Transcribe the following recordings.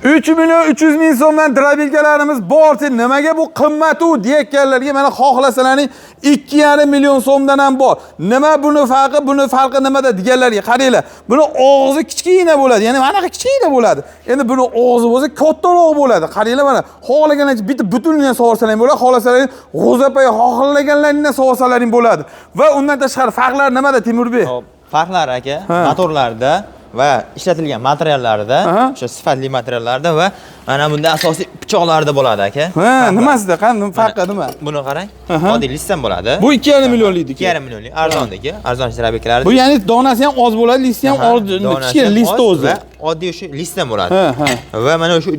3 million 300 ming so'mdan drabilkalarimiz bor. Nimaga bu qimmat u deyotganlarga mana xohlasalaring 2,5 million so'mdan ham bor. Nima buni farqi nimada deganlarga qaranglar. Buni og'zi kichkina bo'ladi. Ya'ni mana kichkina bo'ladi. Endi buni og'zi bo'lsa kattaroq bo'ladi. Qaranglar mana xohlagancha bitta butunini sog'orsalaring bo'ladi. Xohlasalaring g'o'zapaga xohlaganlaringni sog'orsalaring bo'ladi. Va undan tashqari farqlar nimada Timurbek? Farqlar aka, motorlarda va ishlatilgan materiallarda, o'sha sifatli materiallarda va mana bunda asosiy pichoqlarda bo'ladi aka. Nimasida? Qanday farqi nima? Buni qarang. Oddiy listam bo'ladi. Bu 2,5 millionlik. 2,5 millionlik arzondagi, arzon drabilkalar. Bu ya'ni donasi ham oz bo'ladi, listi ham oz, kichkina list o'zi. Oddiy o'sha listam bo'ladi. Va mana o'sha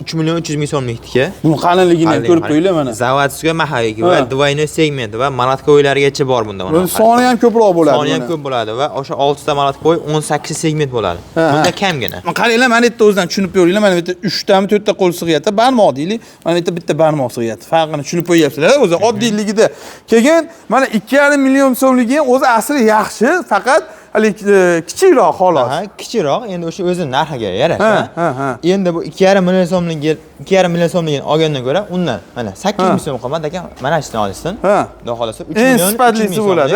3 million 300 ming so'mlikniki. Buni qalinligini ham ko'rib qo'yinglar mana. Zavodskiy maxayik va двойной segment va malatkoylargacha bor bunda mana. Buni soni ham ko'proq bo'ladi. Soni ham ko'p bo'ladi va o'sha 6 ta malatkoy 18 segment bo'ladi. Bunda kamgina. Qaranglar, mana bu yerda o'zidan tushunib ko'ringlar. Mana bu yerda 3 tami 4 ta qo'l sig'yapti. Barmoq deylik. Mana bu yerda bitta barmoq sig'yapti. Farqini tushunib qo'yapsizlar. O'zi oddiyligida. Keyin mana 2,5 million so'mligi o'zi asli yaxshi, faqat kichikroq xolos. Kichikroq, endi o'sha o'zi narxiga yarasha. Endi bu 2,5 million so'mligini olgandan ko'ra, undan mana 8 ming so'm qimmat ekan, mana shuni olishsin. Xudo xolasa 3 million sifatlisi bo'ladi.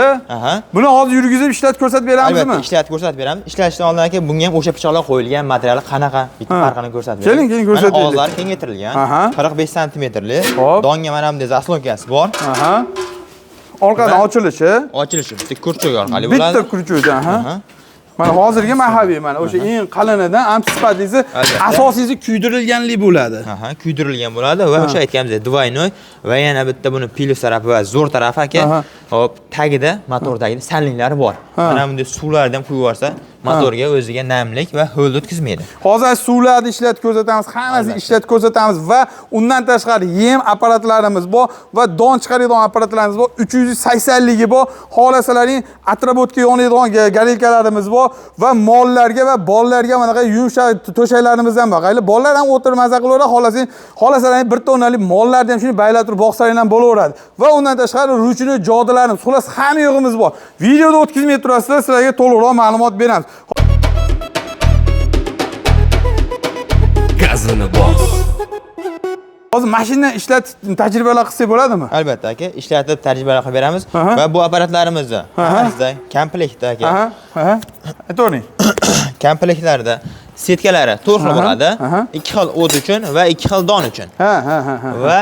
Buni hozir yurgizib ishlatib ko'rsatib beramizmi? Albatta, ishlatib ko'rsatib beramiz. Ishlatishdan oldin aka, bunga ham o'sha pichoqlar qo'yilgan materiali qanaqa, bitta farqini ko'rsatib beramiz. Keling ko'rsataylik. Og'izlari kengaytirilgan, 45 santimetrli. Donga mana bunday zaslonkasi bor. Orqadan ochilishi bitta kurchuk orqali bo'ladi. Bitta kurchukdan, Mana hozirgi mahabiy mana o'sha eng qalinidan ham sifatlisi, asosiysi kuydirilganlik bo'ladi. Kuydirilgan bo'ladi va o'sha aytganimizdek двойной va yana bitta buni plus tarafi va zo'r tarafi aka. Hop, tagida, motor tagida sallinglari bor. Mana bunday suvlarni ham quyib yuborsa, motorga o'ziga namlik va ho'l o'tkazmaydi. Hozir suvlarni ishlatib ko'rsatamiz, hammasini ishlatib ko'rsatamiz va undan tashqari yem apparatlarimiz bor va don chiqaradigan apparatlarimiz bor. 380 ligi bor. Xohlasalaring atrobotga yonadigan galilkalarimiz bor va mollarga va bolalarga mana bunday yumshoq to'shaklarimiz ham bor. Qayli bolalar ham o'tirib maza qilaveradi. Xohlasalaring bir tonalik mollarni ham shuni baylab turib boqsalaring ham bo'laveradi. Va undan tashqari ruchini jodilarimiz, xullas hamma yo'g'imiz bor. Videoda o'tkazmay turasizlar, sizlarga to'liqroq ma'lumot beramiz. Gazini bos. Hozir mashinani ishlatib tajribalar qilsak bo'ladimi? Albatta aka, ishlatib tajribalar qilib beramiz va bu apparatlarimizni hammasidan komplektda aka. Aytavering. Komplektlarda setkalari 4 xil bo'ladi. 2 xil o't uchun va 2 xil don uchun. Va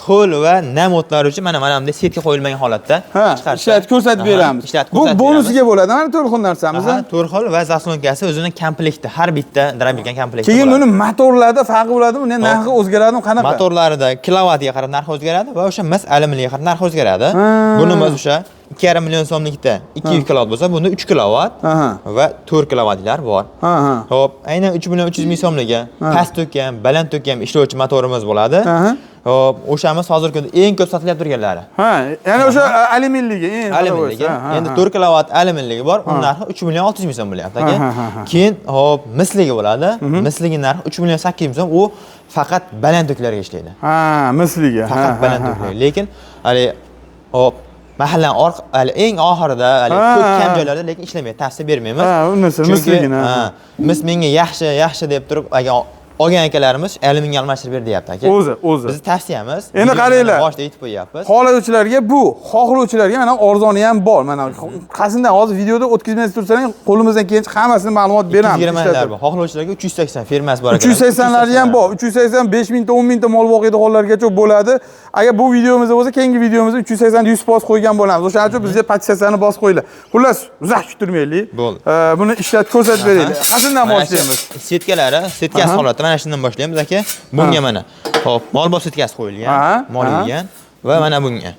ho'l va nam o'tlar uchun mana bunday setka qo'yilmagan holatda ishlatib ko'rsatib beramiz. Bu bonusiga bo'ladi, mana 4 xil narsamiz. 4 xil va zaslonkasi o'zining komplekti, har bitta drabilkan komplekti. Keyin buni motorlarda farqi bo'ladimi? Narxi o'zgaradimi, qanaqa? Motorlarida kilovatiga qarab narxi o'zgaradi va o'sha mis alyuminiga qarab narxi o'zgaradi. Bunimiz o'sha 2,5 million so'mlikda 200 kilovat bo'lsa, bunda 3 kilovat va 4 kilovatlar bor. Xo'p, aynan 3 million 300 ming so'mliga past to'kkan, baland to'kkan ishlovchi motorimiz bo'ladi. Hop, o'shamiz hozirgi kunda eng ko'p sotilib turganlari. Ya'ni o'sha alyuminligi, Endi 4 kilovat alyuminligi bor, uning narxi 3 million 600 ming so'm bo'lyapti aka. Keyin hop, misligi bo'ladi. Misligi narxi 3 million 800 ming so'm. U faqat baland to'klarga ishlaydi. Misligi. Faqat baland to'klar. Lekin hali hop mahallaning eng oxirida, ko'p kam joylarda lekin ishlamaydi, tavsiya bermaymiz. Misligini. Mis menga yaxshi deb turib, agar olgan akalarimiz alyuminga almashtirib ber deyapti aka. O'zi. Bizning tavsiyamiz. Endi qaranglar. Boshda aytib qo'yapmiz. Xohlovchilarga bu, xohlovchilarga mana arzoni ham bor. Mana qasindan hozir videoda o'tkazmay tursaning, qo'limizdan kelgancha hammasini ma'lumot beramiz. 20 bor. Xohlovchilarga 380 firmasi bor ekan. 380larni ham bor. 380 5 mingta, 10 mingta mol boqiydi hollargacha bo'ladi. Agar bu videomizda bo'lsa, keyingi videomizda 380 100% qo'ygan bo'lamiz. O'shaning uchun bizga podsiyasini bosib qo'yinglar. Xullas, uzoq kuttirmaylik. Bo'ldi. Buni ishlatib ko'rsatib beraylik. Qasindan boshlaymiz? Setkasi holati mana shundan boshlaymiz aka. Bunga mana hop, mol bob setkasi qo'yilgan, mol yegan va mana bunga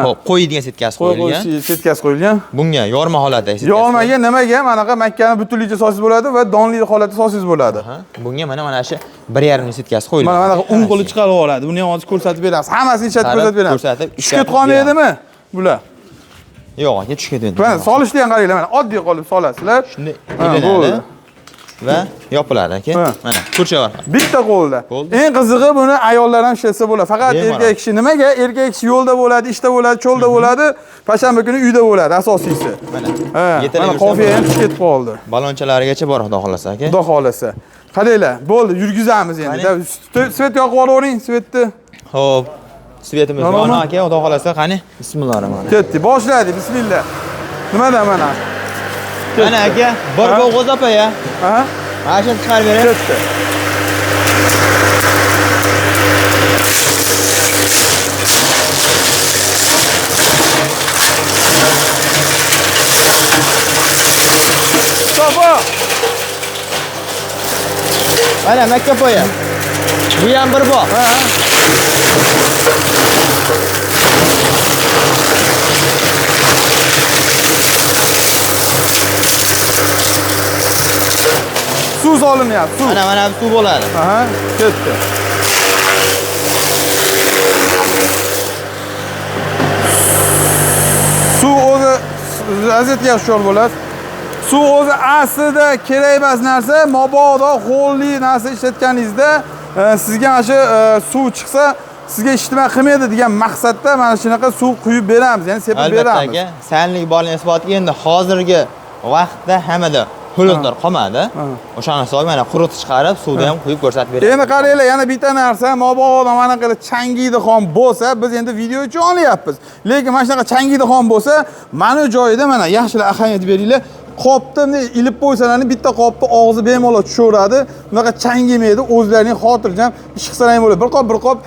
hop, qo'yadigan setkasi qo'yilgan. Setkasi qo'yilgan. Bunga yorma holatda setkasi. Yormaga nimaga? Manaqa makkani butunligicha sosiz bo'ladi va donli holatda sosiz bo'ladi. Bunga mana shu 1,5 setkasi qo'yilgan. Mana un qo'li chiqarib oladi. Buni ham hozir ko'rsatib beramiz. Hammasini ishlatib ko'rsatib beramiz. Tushib qolmaydimi bular? Yo'q, aka tushib ketmaydi. Mana solishni ham qaranglar, mana oddiy qolib solasizlar. Shunday ilinadi va yopiladi aka. Mana kurcha bor. Bitta qo'lda. Eng qizig'i buni ayollar ham ishlatsa bo'ladi. Faqat erkak kishi nimaga? Erkak kishi yo'lda bo'ladi, ishda bo'ladi, cho'lda bo'ladi, pashanba kuni uyda bo'ladi asosiysi. Mana. Mana qofiya ham tushib ketib qoldi. Balonchalarigacha bor, xudo xolasa aka. Xudo xolasa. Qaranglar, bo'ldi, yurgizamiz endi. Svet yoqib yuboring, svetni. Xo'p. Svetimiz bor aka, xudo xolasa, qani. Bismillahirrohmanirrohim. Ketdi, boshladik. Bismillah. Nimadan mana? Mana aka, bir bo'g'iz opa ya. Ha? Mana shuni chiqarib bering. Ketdi. Topa. Mana makka poya. Bu ham bir bor. Ha. Suv solinyapti, suv. Mana suv bo'ladi. Aha, ketdi. Suv o'zi aziyat yaxshi bo'ladi. Suv o'zi aslida kerak emas narsa, mabodo xo'lli narsa ishlatganingizda sizga mana shu suv chiqsa, sizga ijtimoiy qilmaydi degan maqsadda mana shunaqa suv quyib beramiz, ya'ni sepib beramiz. Albatta aka, sanlik borligini isbotiga endi hozirgi vaqtda hamada hududlar qolmadi. O'shani hisobiga mana quritib chiqarib, suvda ham quyib ko'rsatib beramiz. Endi qaranglar, yana bitta narsa, mabodo mana qilib changiydigan bo'lsa, biz endi video uchun olyapmiz. Lekin mana shunaqa changiydigan bo'lsa, mana joyida mana yaxshilab ahamiyat beringlar. Qopni ilib qo'ysalarni bitta qopni og'zi bemalol tushaveradi. Bunaqa changimaydi, o'zlarining xotirjam ish qilsalar ham bo'ladi. Bir qop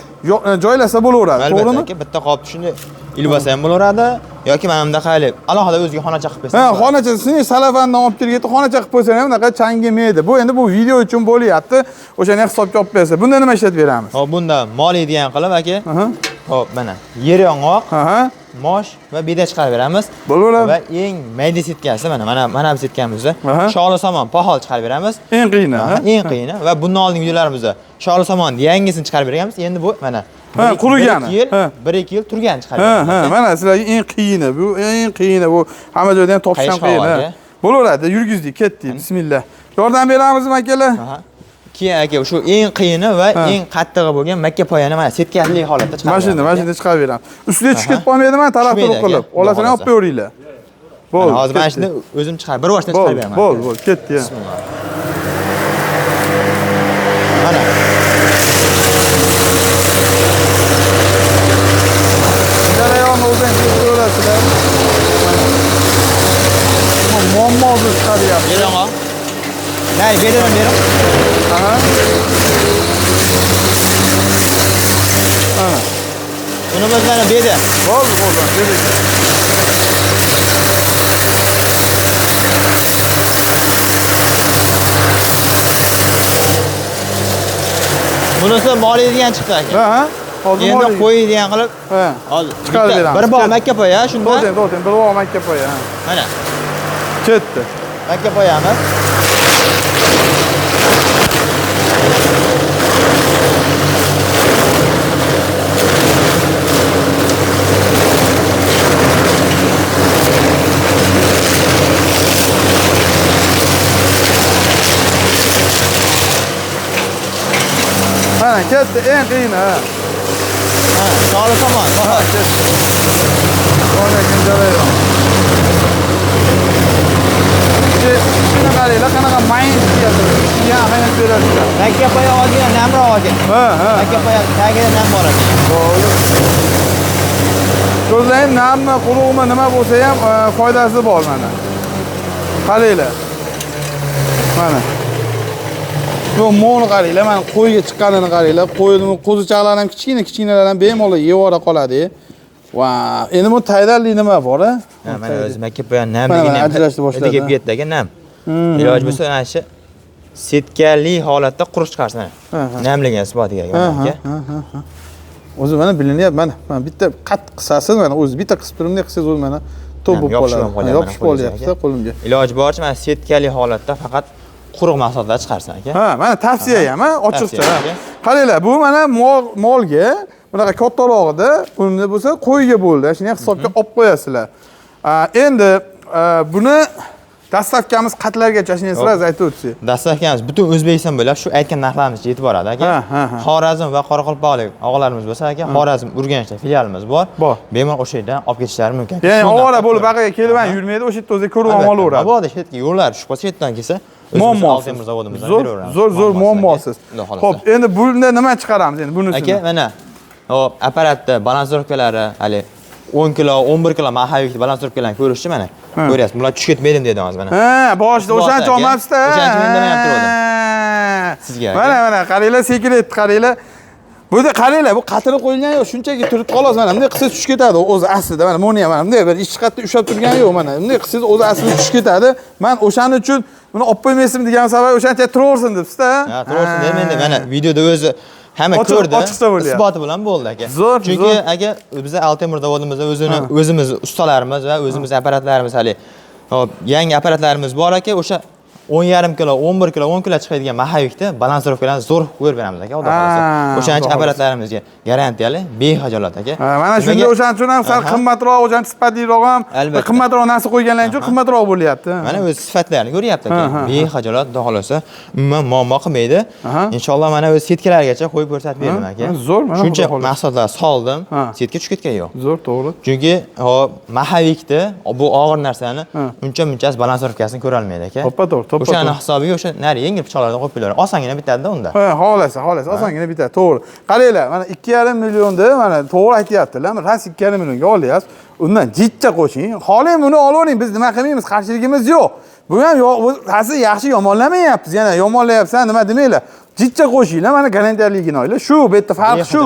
joylasa bo'laveradi, to'g'rimi? Albatta aka, bitta qopni shunday ilib olsa ham bo'laveradi yoki mana bunda qilib alohida o'ziga xonacha qilib bersa. Ha, xonachasini salafandan olib kelib xonacha qilib qo'ysa ham unaqa changimaydi. Bu endi bu video uchun bo'lyapti. O'shani hisobga olib bersa, bunda nima ishlatib beramiz? Hop, bunda moli degan qilib aka. Hop, mana yer yong'oq, mosh va beda chiqarib beramiz. Bo'laveradi. Va eng mayda setkasi mana bu setkamizda shog'li somon pahol chiqarib beramiz. Eng qiyini, eng qiyini va bundan oldingi videolarimizda shog'li somon yangisini chiqarib berganmiz. Endi bu mana qurigani. 1-2 yil turgan chiqarib beramiz. Mana sizlarga eng qiyini, bu eng qiyini, bu hamma joyda ham topish ham qiyin. Bo'laveradi, yurgizdik, ketdik. Bismillah. Yordam beramizmi akalar? Keyin aka shu eng qiyini va eng qattig'i bo'lgan makka poyani mana setkali holatda chiqarib beramiz. Mashina chiqarib beramiz. Ustiga tushib ketib qolmaydimi? Tarafdor qilib. Olasini olib beringlar. Bo'ldi. Hozir mana shuni o'zim chiqarib, bir boshdan chiqarib beraman. Bo'ldi, ketdi. Mana. Jarayonni o'zing ko'rasizlar. Muammo chiqaryapti. Bering. Nay, bering. Aha. Buni biz mana bedi. Bo'ldi, bedi. Bunisi moli degan chiqdi aka. Ha, hozir endi qo'y degan qilib, hozir chiqarib beramiz. Bir bog' makka poya shunda. To'xtang, bir bog' makka poya. Mana. Ketdi. Makka poyamiz. Mana ketdi, eng qiyini. Ha, shog'li somon. Ha, ketdi. O'rnagan jarayon. Shuni qaranglar, qanaqa mayin deyapti. Ya, mana berasizlar. Makka poya olgan namroq olgan. Ha. Makka poya tagida nam bor ekan. Bo'ldi. Ko'zlang, nammi, quruqmi, nima bo'lsa ham foydasi bor mana. Qaranglar. Mana. Bu mo'ni qaranglar, mana qo'yga chiqqanini qaranglar. Qo'yning qo'zichoqlar ham kichkinalar ham bemalol yeyora qoladi. Va, endi bu tayyorli nima bor, a? Mana o'zi makka poya nam degan ajrashni boshladi. Kelib ketdi aka nam. Iloj bo'lsa ana shu setkali holatda quruq chiqarsa mana. Namligini isbotiga aka. O'zi mana bilinyapti, mana bitta qat qisasiz, mana o'zi bitta qisib turimda qilsangiz o'zi mana to'p bo'lib qoladi. Yopishib qolyapti qo'limga. Iloji boricha mana setkali holatda faqat quruq mahsulotlar chiqarsin aka. Ha, mana tavsiya ham, ochiqcha. Qaranglar, bu mana molga bunaqa kattarog'ida, bunda bo'lsa qo'yga bo'ldi. Shuni hisobga olib qo'yasizlar. Endi buni dastavkamiz qatlargacha shuni sizlar aytib o'tsangiz. Dastavkamiz butun O'zbekiston bo'ylab shu aytgan narxlarimizga yetib boradi aka. Xorazm va Qoraqalpoqlik og'alarimiz bo'lsa aka, Xorazm Urganchda filialimiz bor. Bemalol o'sha yerdan olib ketishlari mumkin. Ya'ni ovora bo'lib baqaga kelib yurmaydi, o'sha yerda o'zi ko'rib olaveradi. Mabodo shu yerga yo'llar tushib qolsa, yerdan kelsa muammosiz. Temir zavodimizdan Zo'r, beraveramiz. zo'r muammosiz. Xo'p, endi bunda nima chiqaramiz endi bunisini? Aka, mana hop, apparatda balansirovkalari, hali 10 kilo, 11 kilo mahavikli balansirovkalarni ko'rishchi mana. Ko'ryapsiz, bular tushib ketmaydi dedingiz mana. Ha, boshida o'shancha olmabsiz-da. O'shancha men demayapti sizga. Mana, qaranglar, sekret, qaranglar. Bu yerda qaranglar, bu qatirib qo'yilgan yo'q, shunchaki turib xolos mana bunday qilsangiz tushib ketadi o'zi aslida. Mana buni ham mana bunday bir ichki qatda ushlab turgani yo'q mana. Bunday qilsangiz o'zi aslida tushib ketadi. Men o'shaning uchun buni olib qo'ymaysizmi degan sabab o'shancha turaversin debsiz-da. Ha, turaversin demanda mana videoda o'zi hamma ko'rdi. Isboti bilan bo'ldi aka. Chunki aka biz Altemir zavodimizda o'zimiz ustalarimiz va o'zimiz apparatlarimiz hali hop yangi apparatlarimiz bor aka, o'sha 10,5 kilo, 11 kilo, 10 kilo chiqadigan mahavikda balansirovkalarni zo'r qo'yib beramiz aka, xudo xolasa. O'shancha apparatlarimizga garantiyali, behajolat aka. Mana shunda o'shaning uchun ham sal qimmatroq, o'shancha sifatliroq ham, qimmatroq narsa qo'yganlar uchun qimmatroq bo'lyapti. Mana o'z sifatlarini ko'ryapti aka. Behajolat, xudo xolasa, umuman muammo qilmaydi. Inshaalloh mana o'z setkalargacha qo'yib ko'rsatib beraman aka. Zo'r, mana shuncha mahsulotlar soldim, setka tushib ketgan yo'q. Zo'r, to'g'ri. Chunki hop mahavikda bu og'ir narsani uncha-munchasi balansirovkasini ko'ra olmaydi aka. To'ppa-to'g'ri. O'shani hisobiga o'sha nari yengil pichoqlardan qo'yib qo'yiladi. Osongina bitadi-da unda. Ha, xolasa, osongina bitadi, to'g'ri. Qaranglar, mana 2,5 millionda mana to'g'ri aytyaptilar. Ras 2,5 millionga olyapsiz. Undan jichcha qo'shing. Xohlang buni olavering, biz nima qilmaymiz, qarshiligimiz yo'q. Bu ham ta'sir yaxshi yomonlamayapmiz. Yana yomonlayapsan, nima demanglar. Jichcha qo'shinglar, mana garantiyaligini oylar. Shu bu yerda farq shu.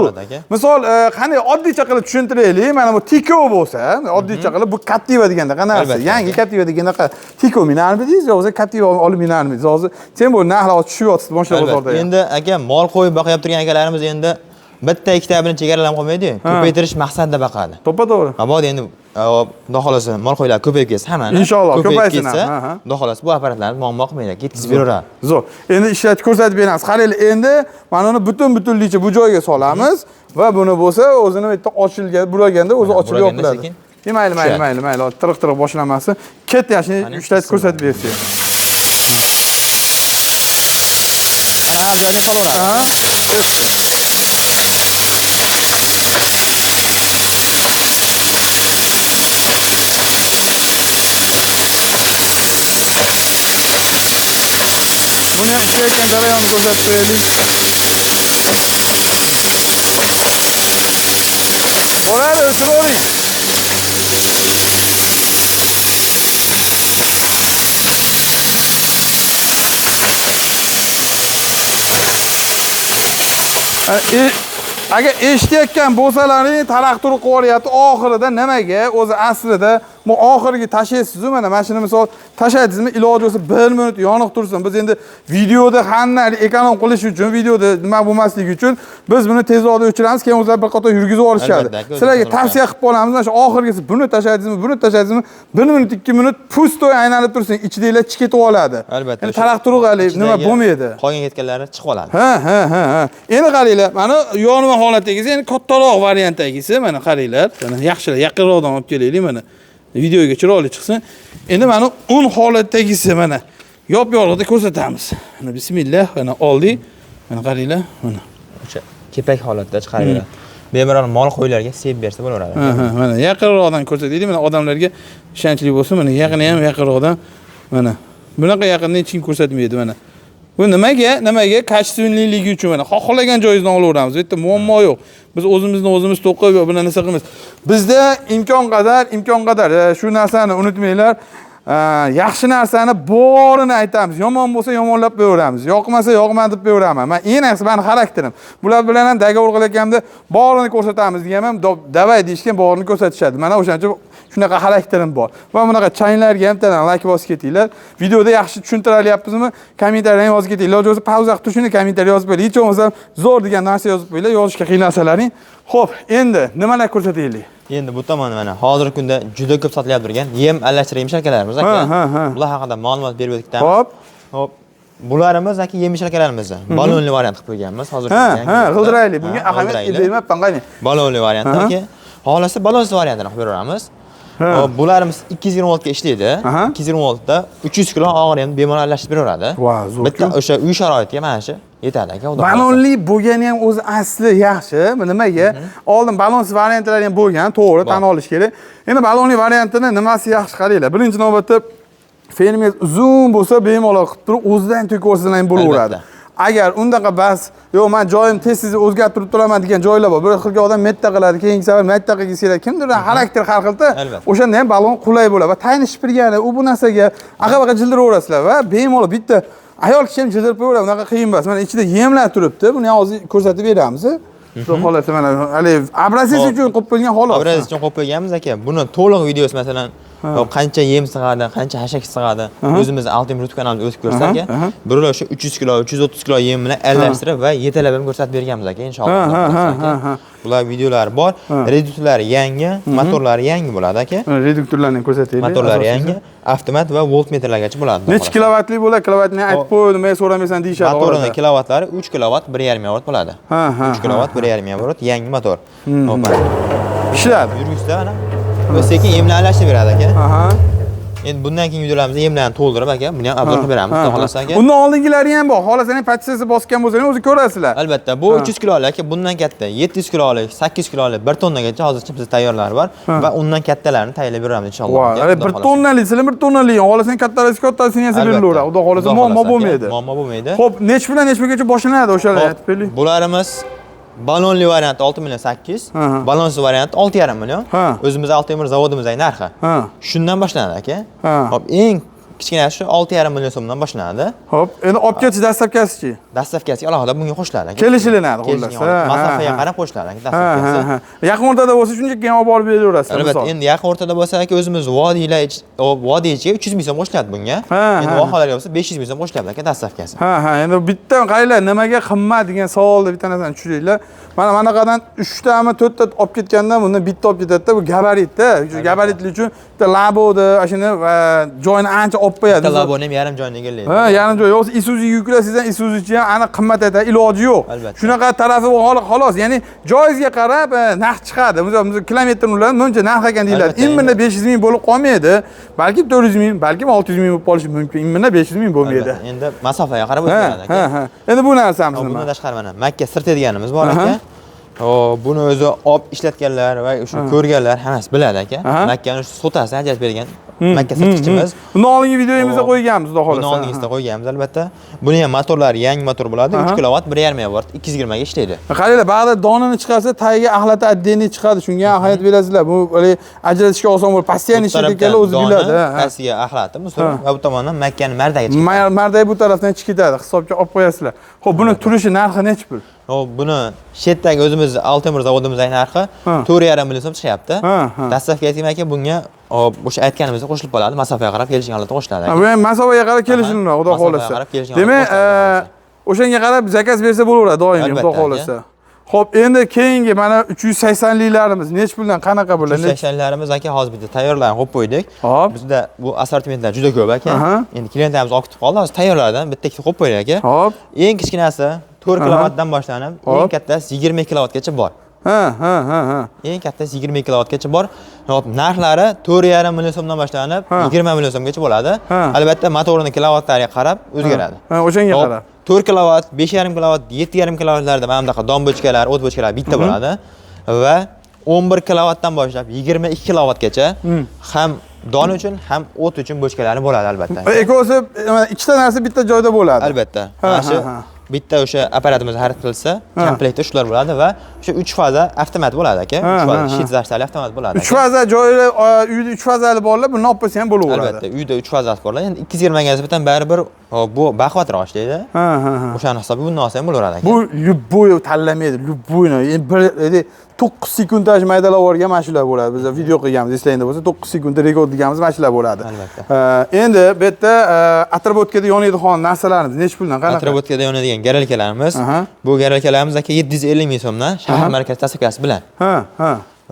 Misol, qanday oddiycha qilib tushuntiraylik. Mana bu Tiko bo'lsa, oddiycha qilib bu Captiva deganda qanaqa? Yangi Captiva deganda Tiko minarmidingiz yo'qsa Captiva olib minarmidingiz? Hozir sen bu narxlar tushyapti boshlab bozorda. Endi aka mol qo'yib boqyap turgan akalarimiz endi bitta ikkita bilan chegaralab qolmaydi-ku. Ko'paytirish maqsadida baqadi. To'g'ri. Mabod endi xudo xolasa mol qo'ylar ko'payib ketsa hammani. Inshaalloh ko'paysin. Xudo xolasa bu apparatlarni muammo qilmaydi, ketkizib beraveradi. Zo'r. Endi ishlatib ko'rsatib beramiz. Qaranglar, endi mana uni butunligicha bu joyga solamiz va buni bo'lsa o'zini bu yerda ochilgan, buraganda o'zi ochilib yopiladi. Mayli. Tiriq boshlanmasin. Katta yaxshi ishlatib ko'rsatib bersangiz. Ana har joyga solaveradi. Buni ham ishlayotgan jarayonni ko'rsatib qo'yaylik. Bo'ladi, o'chiravering. Agar eshitayotgan bo'lsalaring, taraxtur qo'yapti oxirida nimaga? O'zi aslida bu oxirgi tashlaysiz, mana mashina misol tashlaydingizmi, iloji bo'lsa 1 minut yoniq tursin. Biz endi videoda qanday ekonom qilish uchun, videoda nima bo'lmasligi uchun biz buni tezroq o'chiramiz, keyin o'zlar bir qator yurgizib olishadi. Sizlarga tavsiya qilib qolamiz, mana shu oxirgisi buni tashlaydingizmi, 1 minut, 2 minut pustoy aylanib tursin, ichidaglar chiqib ketib oladi. Endi taraxtur qilib nima bo'lmaydi. Qolgan ketganlari chiqib oladi. Ha. Endi qaranglar, mana yonma holatdagisi, endi kattaroq variantdagisi, mana qaranglar. Mana yaxshilar yaqinroqdan olib kelaylik mana. Videoga chiroyli chiqsin. Endi mana un holatdagisi mana yop-yorug'da ko'rsatamiz. Mana bismillah, mana oldik. Mana qaranglar, mana o'sha kepak holatda chiqariladi. Bemalol mol qo'ylarga sevib bersa bo'laveradi. Mana yaqinroqdan ko'rsataylik. Mana odamlarga ishonchli bo'lsin. Mana yaqini ham yaqinroqdan mana. Bunaqa yaqindan hech kim ko'rsatmaydi mana. Bu nimaga? Kачественligi uchun mana xohlagan joyingizdan olaveramiz. Bu yerda muammo yo'q. Biz o'zimiz to'qib bu narsa qilamiz. Bizda imkon qadar shu narsani unutmanglar. Yaxshi narsani borini aytamiz. Yomon bo'lsa yomonlab qo'yaveramiz. Yoqmasa yoqmadi deb qo'yaveraman. Men eng yaxshisi meni xarakterim. Bular bilan ham dogovor qilayotganda borini ko'rsatamiz deganman, davay deyishgan borini ko'rsatishadi. Mana o'shancha shunaqa xarakterim bor. Va bunaqa changlarga ham tadan like bosib ketinglar. Videoda yaxshi tushuntiryapmizmi? Kommentariyani yozib ketinglar. Iloji bo'lsa pauza qilib tushuni kommentariy yozib qo'ying. Hech bo'lmasa zo'r degan narsa yozib qo'yinglar. Yozishga qiynalsalaring. Xo'p, endi nimalar ko'rsataylik? Endi bu tomoni mana hozirgi kunda juda ko'p sotilayotib turgan yem almashtirish akalarimiz aka. Bular haqida ma'lumot berib o'tdik. Xo'p. Bularimiz aka yem almashtiralarimiz. Balonli variant qilib qo'yganmiz hozir. G'ildiraylik. Bunga ahamiyat bermayapman, qani. Balonli variant aka. Xohlasa balonsiz variantini qilib beraveramiz. Bularimiz 220 voltga ishlaydi. 220 voltda 300 kilo og'ir ham bemalol almashtirib beraveradi. Bitta o'sha uy sharoitiga mana shu yetadi aka. Balonli bo'lgani ham o'zi asli yaxshi. Nimaga? Oldin balonsiz variantlar ham bo'lgan, to'g'ri tan olish kerak. Endi balonli variantini nimasi yaxshi qaranglar. Birinchi navbatda Fermingiz uzun bo'lsa, bemalol qilib turib, o'zidan to'kib ham bo'laveradi. Agar undaqa bas, yo'q, men joyim tez-tez o'zgartirib turaman degan joylar bor. Bir xilga odam metta qiladi, keyingi safar metta qilgisi keladi. Kimdir xarakter har xilda. O'shanda ham balon qulay bo'ladi va tayini shipirgani, u bu narsaga aqa-baqa jildiraverasizlar va bemalol bitta ayol kishi ham jildirib qo'yaveradi. Unaqa qiyin emas. Mana ichida yemlar turibdi. Buni hozir ko'rsatib beramiz. Shu holatda mana hali obrazes uchun qo'yib qo'ygan xolos. Obrazes uchun qo'yib qo'yganmiz aka. Buni to'liq videosi masalan qancha yem sig'adi, qancha hashak sig'adi, o'zimizni Altemir YouTube kanalida o'tib ko'rsak aka, birlar o'sha 300 kilo, 330 kilo yem bilan aralashtirib va yetalab ham ko'rsatib berganmiz aka, inshaalloh. Bular videolar bor. Reduktorlari yangi, motorlari yangi bo'ladi aka. Reduktorlarni ko'rsataylik. Motorlari yangi, avtomat va voltmetrlargacha bo'ladi. Necha kilovatli bo'ladi? Kilovatni aytib qo'y, nima so'ramaysan deyishadi. Motorining kilovatlari 3 kilovat, 1.5 megavat bo'ladi. 3 kilovat, 1.5 megavat yangi motor. Hop. Ishladi. Yurgizda mana. Biz sekin yemlarni aralashtirib beradi aka. Endi bundan keyin videolarimizda yemlarni to'ldirib aka, buni ham obzor qilib beramiz, xudo xolasa aka. Undan oldingilari ham bor. Xolasaning patisasi bosgan bo'lsangiz o'zi ko'rasizlar. Albatta, bu 300 kilolik aka, bundan katta 700 kilolik, 800 kilolik, 1 tonnagacha hozircha bizda tayyorlar bor va undan kattalarini tayyorlab beramiz inshaalloh. 1 tonnalik, sizlar 1 tonnalik, xolasaning kattasini ham berilaveradi. Xudo xolasa muammo bo'lmaydi. Muammo bo'lmaydi. Xo'p, nechgacha boshlanadi o'shalar aytib berling. Bularimiz balonli varianti 6 million 800, balonsiz varianti 6,5 million. O'zimiz Altemir zavodimizning narxi. Shundan boshlanadi aka. Hop, eng kichkina shu 6,5 million so'mdan boshlanadi. Hop, endi olib ketish dastavkasichi? Dastavkasi alohida bunga qo'shiladi aka. Kelishilinadi xullas. Masofaga qarab qo'shiladi aka dastavkasi. Yaqin o'rtada bo'lsa shunchaki ham olib borib beraverasiz. Albatta, endi yaqin o'rtada bo'lsa aka o'zimiz vodiylar vodiy ichiga 300 ming so'm qo'shiladi bunga. Endi vohalarga bo'lsa 500 ming so'm qo'shiladi aka dastavkasi. Endi bitta qaranglar, nimaga qimmat degan savolni bitta narsani tushuninglar. Mana bunaqadan 3 tami 4 ta olib ketganda bundan bitta olib ketadi-da, bu gabaritda. Gabaritli uchun bitta labodi, shuni joyini ancha olib qo'yadi. Bitta laboni ham yarim joyini egallaydi. Yarim joy. Yo'qsa Isuzu yuklasangiz, Isuzuchi ham aniq qimmat aytadi, iloji yo'q. Shunaqa tarafi xolos, ya'ni joyizga qarab narx chiqadi. Biz kilometrni ular buncha narx ekan deyiladi. Imminda 500 ming bo'lib qolmaydi. Balki 400 ming, balki 600 ming bo'lib qolishi mumkin. Imminda 500 ming bo'lmaydi. Endi masofaga qarab o'zgaradi aka. Endi bu narsamiz nima? Bundan tashqari mana Makka sirti deganimiz bor aka. Buni o'zi olib ishlatganlar va o'sha ko'rganlar hammasi biladi aka. Makkani sotasini ajratib bergan Makka sirtqichimiz. Bundan oldingi videomizda qo'yganmiz, xudo xolasa. Bundan oldingizda qo'yganmiz albatta. Buni ham motorlari yangi motor bo'ladi, 3 kilovat, 1.5 megavat, 220 ga ishlaydi. Qaranglar, ba'zida donini chiqarsa, tagiga axlati отдельный chiqadi. Shunga ahamiyat berasizlar. Bu ajratishga oson bo'ladi. Postoyanniy ishlatganlar o'zi biladi. Pastiga axlati, musor va bu tomondan Makkani mardaga chiqadi. Mardaga bu tarafdan chiqib ketadi. Hisobga olib qo'yasizlar. Xo'p, buni turishi narxi necha pul? Buni Shetdagi o'zimiz Altemir zavodimizning narxi 4,5 million so'm chiqyapti. Dastavkasi aka bunga o'sha aytganimizga qo'shilib qoladi. Masofaga qarab kelishgan holatda qo'shiladi. Bu ham masofaga qarab kelishiladi, xudo xolasa. Demak, o'shanga qarab zakaz bersa bo'laveradi doim, xudo xolasa. Xo'p, endi keyingi mana 380 liklarimiz necha puldan qanaqa bo'ladi? 380 liklarimiz aka hozir bitta tayyorlarni qo'yib qo'ydik. Bizda bu assortimentlar juda ko'p aka. Endi klientlarimiz olib ketib qoldi. Hozir tayyorlardan bitta ikkita qo'yib qo'ydik aka. Hop. Eng kichkinasi 4 kilovatdan boshlanib, eng kattasi 20 kilovatgacha bor. Eng kattasi 20 kilovatgacha bor. Hop, narxlari 4,5 million so'mdan boshlanib, 20 million so'mgacha bo'ladi. Albatta, motorining kilovatlariga qarab o'zgaradi. O'shanga qarab. 4 kilovat, 5,5 kilovat, 7,5 kilovatlarda mana bunaqa don bochkalar, o't bochkalar bitta bo'ladi va 11 kilovatdan boshlab 22 kilovatgacha ham don uchun ham o't uchun bochkalari bo'ladi albatta. Ekosi ikkita narsa bitta joyda bo'ladi. Albatta. Mana shu bitta o'sha apparatimiz xarid qilsa, komplektda shular bo'ladi va o'sha 3 faza avtomat bo'ladi aka. 3 faza shit zashtali avtomat bo'ladi. 3 faza joylar, uyda 3 fazali borlar, buni olib qo'ysa ham bo'laveradi. Albatta, uyda 3 fazasi borlar. Endi 220 ga nisbatan baribir bu baquvvatroq ishlaydi. O'shani hisobiga bundan olsa ham bo'laveradi aka. Bu любой tanlamaydi, любой. Endi 9 sekundaj maydalab yuborgan mashinlar bo'ladi. Biz video qilganmiz, eslangda bo'lsa 9 sekundda rekord deganimiz mashinlar bo'ladi. Albatta. Endi bu yerda atrobotkada yonadigan narsalarimiz necha puldan qanaqa? Atrobotkada yonadigan garalkalarimiz, bu garalkalarimiz aka 750 ming so'mdan shahar markazi dastavkasi bilan.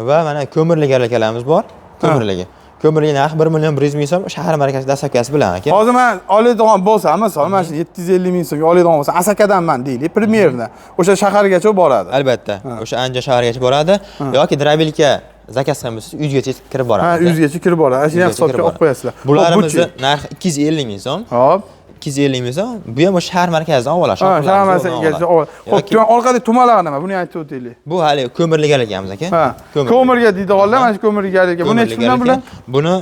Va mana ko'mirli garalkalarimiz bor, ko'mirligi. Ko'mirli narxi 1 million 100 ming so'm shahar markazi dastavkasi bilan aka. Hozir men oladigan bo'lsam, masalan, mana shu 750 ming so'mga oladigan bo'lsam, Asakadanman deylik, primerda. O'sha shahargacha boradi. Albatta. O'sha Andijon shahargacha boradi yoki Drabilka zakaz qilgan bo'lsangiz, uyingizgacha kirib boradi. Uyingizgacha kirib boradi. Shuni hisobga olib qo'yasizlar. Bularimizni narxi 250 ming so'm. Hop. 250 ming so'm. Bu ham o'sha shahar markazidan olib olasiz. Ha, shahar markazidan olib. Xo'p, orqada tumalar nima? Buni aytib o'taylik. Bu hali ko'mirligalik ekanmiz aka. Ha. Ko'mirga deydi g'ollar, mana shu ko'mirgalik. Buni necha puldan bular? Buni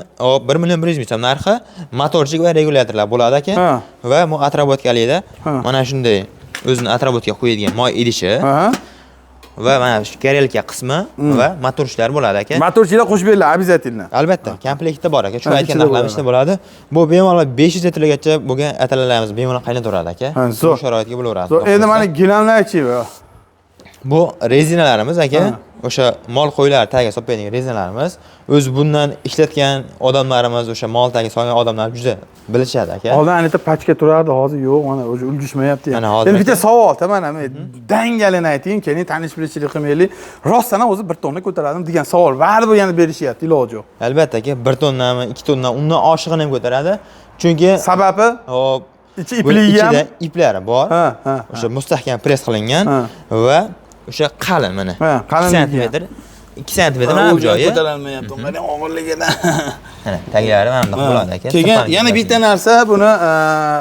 1 million 100 ming so'm narxi, motorchik va regulyatorlar bo'ladi aka. Va bu atrobotkalikda mana shunday o'zini atrobotga qo'yadigan moy idishi. Va mana shu garelka qismi va motorchilar bo'ladi aka. Motorchilar qo'shib beriladi, обязательно. Albatta, komplektda bor aka. Shu aytgan narxlarimiz bo'ladi. Bu bemalol 500 litrgacha bo'lgan atalarimiz bemalol qaynataveradi aka. Bu sharoitga bo'laveradi. Endi mana gilamlar-chi. Bu rezinalarimiz aka. O'sha mol qo'ylar tagiga solib rezinalarimiz. O'z bundan ishlatgan odamlarimiz, o'sha mol tagiga solgan odamlar juda bilishadi aka. Oldin anita pachka turardi, hozir yo'q, mana o'zi ulgishmayapti. Endi bitta savol, mana dangalini ayting, keyin tanish-bilishchilik qilmaylik. Rostdan o'zi 1 tonna ko'taradim degan savol baribir yana berishyapti, iloji yo'q. Albatta aka, 1 tonnami, 2 tonna, undan oshig'ini ham ko'taradi. Chunki sababi hop ichi ipligi ham, ichida iplari bor. O'sha mustahkam press qilingan va o'sha qalin mana. 2 sm. 2 sm mana bu joyi. Ko'tarilmayapti. Mana og'irligidan. Mana taglari mana bunday bo'ladi aka. Keyin yana bitta narsa, buni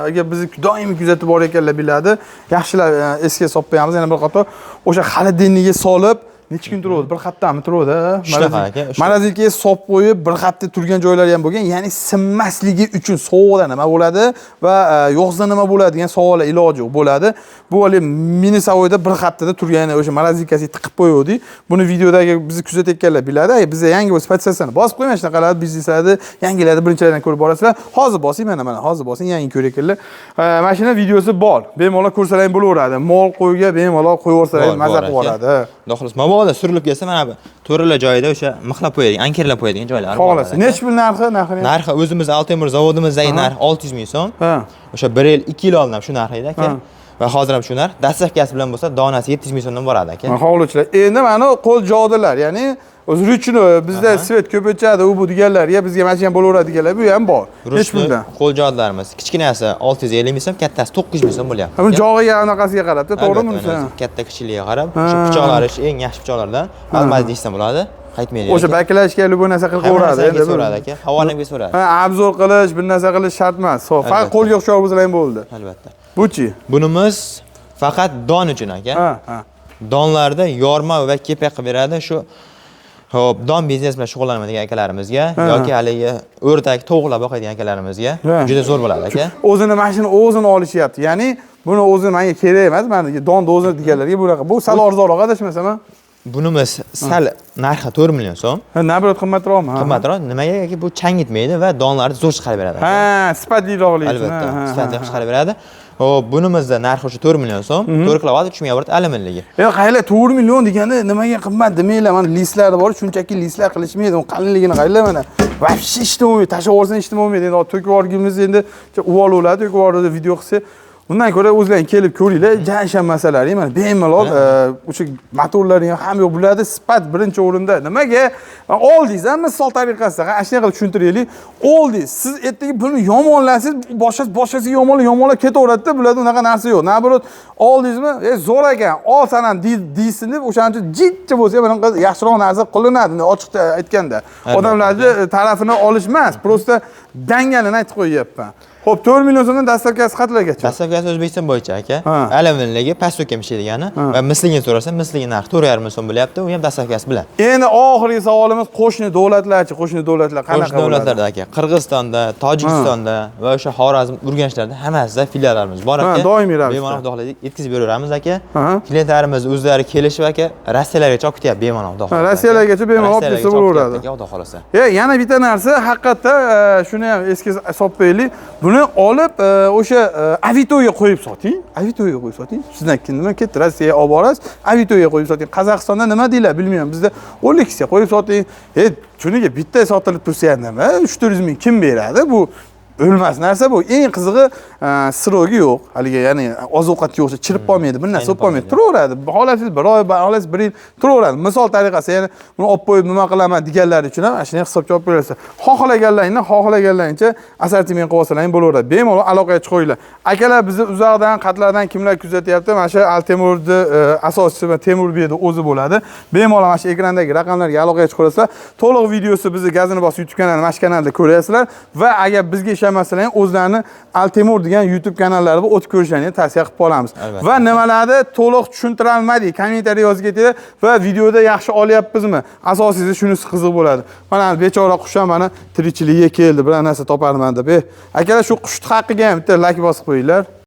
agar bizni doimiy kuzatib borayotganlar biladi. Yaxshilab esga solib qo'yamiz. Yana bir qator o'sha xolodilnikka solib necha kun turadi? Bir haftami turadi? Morozinkaga solib qo'yib, bir hafta turgan joylari ham bo'lgan. Ya'ni sinmasligi uchun sovuqda nima bo'ladi va yozda nima bo'ladi degan savollar iloji yo'q bo'ladi. Bu hali Minnesota'da bir haftada turgan o'sha morozinkasiga tiqib qo'ydik. Buni videodagi bizni kuzatayotganlar biladi. Bizda yangi o'z spatsiyasini bosib qo'yman, shunaqalar bizneslarni yangilarni birinchilardan ko'rib borasizlar. Hozir bosing, mana hozir bosing, yangi ko'rayotganlar. Mashina videosi bor. Bemalol ko'rsalar bo'laveradi. Mol qo'yga bemalol qo'yib maza qilib oladi. Xolos, mabodo surilib kelsa mana bu to'rala joyida o'sha mixlab qo'yadigan, ankerlab qo'yadigan joylari bor. Xolos. Necha pul narxi? Narxi o'zimiz Altemir zavodimizdagi narx 600 ming so'm. O'sha 1 yil 2 yil oldin ham shu narx edi aka. Va hozir ham shu narx. Dastlabkasi bilan bo'lsa, donasi 700 ming so'mdan boradi aka. Hovlichilar. Endi mana qo'l jodilar, ya'ni o'zruchini bizda svet ko'p o'chadi, u bu deganlarga bizga mashina bo'laveradi deganlar, bu ham bor. Necha puldan? Qo'l jodlarimiz. Kichkinasi 650 ming so'm, kattasi 900 ming so'm bo'lyapti. Buni jog'iga anaqasiga qarab, to'g'rimi bunisi? Katta kichikligiga qarab, shu pichoqlari eng yaxshi pichoqlardan almaz deysan bo'ladi. Qaytmaydi. O'sha baklashga bu narsa qilib qo'yadi, endi so'radi aka. Havolanga so'radi. Obzor qilish, bir narsa qilish shart emas. Faqat qo'lga o'xshab bo'lsa ham bo'ldi. Albatta. Buchi? Bunimiz faqat don uchun aka. Donlarda yorma va kepak qilib beradi. Shu hop, don biznes bilan shug'ullanadigan akalarimizga yoki haligi o'rdak tovuqlar boqadigan akalarimizga juda zo'r bo'ladi aka. O'zini mashina o'zini olishyapti. Ya'ni buni o'zi menga kerak emas, menga donni o'zini deganlarga bunaqa. Bu sal arzonroq adashmasam. Bunimiz sal narxi 4 million so'm. Nabrat qimmatroqmi? Qimmatroq. Nimaga? Bu changitmaydi va donlarni zo'r chiqarib beradi. Sifatliroqlik. Albatta, sifatli chiqarib beradi. Hop, bunimizda narxi o'sha 4 million so'm, 4 kilovat 3 mega aluminligi. Endi qaylar 4 million deganda nimaga qimmat demanglar, mana listlar bor, shunchaki listlar qilishmaydi, u qalinligini qaylar mana. Vafshi ishtimolmaydi, tashib olsa ishtimolmaydi. Endi to'kib yuborgimiz endi uvololadi, to'kib yuboradi video qilsa. Bundan ko'ra o'zlaring kelib ko'ringlar, janshan masalari, mana bemalol o'sha motorlaring ham yo'q bo'ladi, sifat birinchi o'rinda. Nimaga? Oldingiz, misol tariqasida, ana shunday qilib tushuntiraylik. Oldingiz, siz ertaga buni yomonlasiz, boshqasi yomonlab ketaveradi-da, bularda unaqa narsa yo'q. Nabrot, oldingizmi? Zo'r ekan, olsan ham deysin deb o'shancha jiddiy bo'lsa, bunaqa yaxshiroq narsa qilinadi, ochiqcha aytganda. Odamlarni tarafini olish emas, prosta dangalini aytib qo'yyapman. Xo'p, 4 million so'mdan dastlabkasi qatlargacha? Dastlabkasi O'zbekiston bo'yicha aka. Aluminligi pastokka ishlaydigani va misligini so'rasa, misligi narxi 4,5 million so'm bo'lyapti, u ham dastlabkasi bilan. Endi oxirgi savolimiz qo'shni davlatlarchi, qo'shni davlatlar qanaqa bo'ladi? Qo'shni davlatlarda aka, Qirg'izistonda, Tojikistonda va o'sha Xorazm, Urganchlarda hammasida filiallarimiz bor aka. Doimiy ravishda. Bemalol Xudo xohlasa yetkazib beraveramiz aka. Klientlarimiz o'zlari kelishib aka, Rossiyalargacha olib ketyapti bemalol Xudo xohlasa. Rossiyalargacha bemalol olib kelsa bo'laveradi. Xudo xohlasa. Yana bitta narsa, haqiqatda shuni ham esga solib qo'yaylik. Buni olib o'sha Avitoga qo'yib soting. Avitoga qo'yib soting. Sizdan nima ketdi? Rossiyaga olib borasiz, Avitoga qo'yib soting. Qozog'istonda nima deylar, bilmayman. Bizda Olexga qo'yib soting. Shuniga bitta sotilib tursa ham nima? 3-400 ming kim beradi? Bu o'lmas narsa bu. Eng qizig'i sirogi yo'q. Haliga ya'ni ozuqat yo'qsa chirib qolmaydi, bir narsa bo'lib qolmaydi. Turaveradi. Holasiz 1 oy, holasiz 1 yil turaveradi. Misol tariqasi, ya'ni buni olib qo'yib nima qilaman deganlar uchun ham shunday hisobga olib qo'yasiz. Xohlaganlaringcha assortiment qilib olsalaring bo'laveradi. Bemalol aloqaga chiqinglar. Akalar bizni uzoqdan, qatlardan kimlar kuzatyapti? Mana shu Altemurni asoschisi va Temurbekning o'zi bo'ladi. Bemalol mana shu ekrandagi raqamlarga aloqaga chiqasizlar. To'liq videosi bizni Gazini bos YouTube kanali, mana shu kanalda ko'rasizlar va agar bizga ishlamasalar ham o'zlarini Altemur degan YouTube kanallariga o'tib ko'rishlarini tavsiya qilib qolamiz. Albatta. Va nimalarni to'liq tushuntirib olmadik, kommentariy yozib ketinglar va videoda yaxshi olyapmizmi? Asosiysi shunisi qiziq bo'ladi. Mana bechora qush ham mana tirikchiligiga keldi, biror narsa toparman deb. Akalar shu qushni haqqiga ham bitta like bosib qo'yinglar.